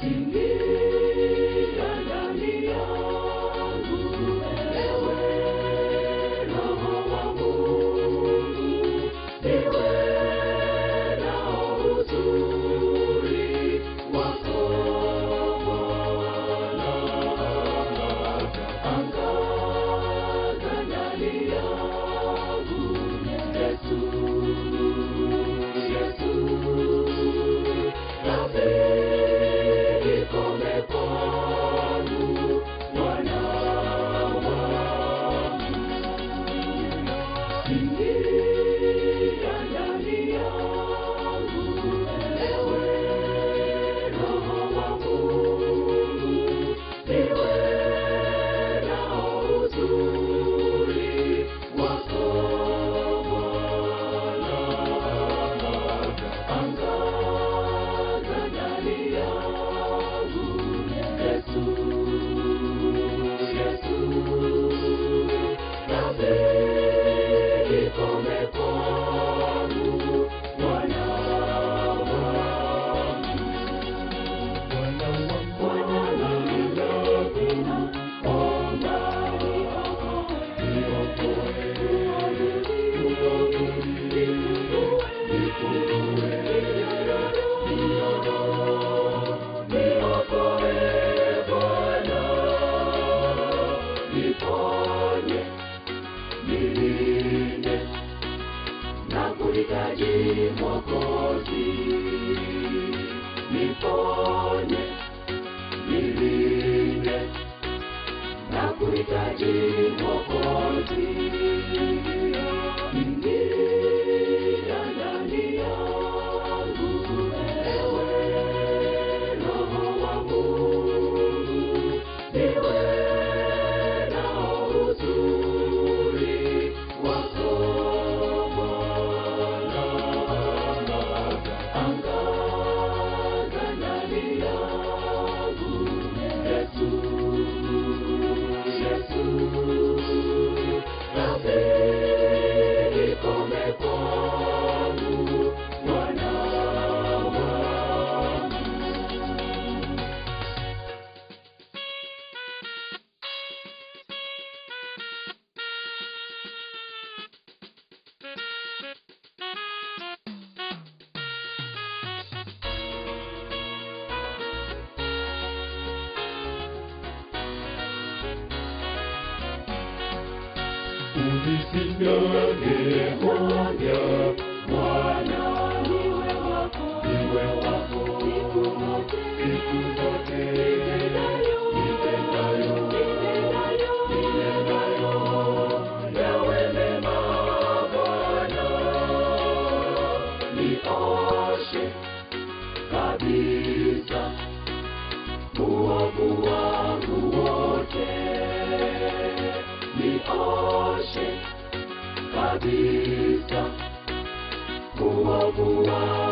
Ingia ndani yangu, ewe Roho wa Mungu, niwe na uzuri wako Bwana. Angaza ndani yangu, Yesu, Yesu, rafiki kome kwangu, Bwana wangu. Ingia ndani yangu, ewe Roho wa Mungu, niwe na uzuri wako Bwana. Angaza ndani yangu, Yesu, Yesu, rafiki kome kwangu, Bwana wangu. Bwana ninakuomba, niokoe Bwana, niponye, nilinde, nakuhitaji Mwokozi. Niponye, nilinde, nakuhitaji Mwokozi. Ingia ndani yangu, ewe Roho wa Mungu, niwe na uzuri wako Bwana. Angaza ndani yangu, Yesu, Yesu, rafiki kome kwangu, Bwana wangu. Unifinyage moja, Bwana niwe wako, siku zote, nitendayo, yawe mema Bwana. Nioshe kabisa uovu wangu wote, nioshe kabisa uovu wangu.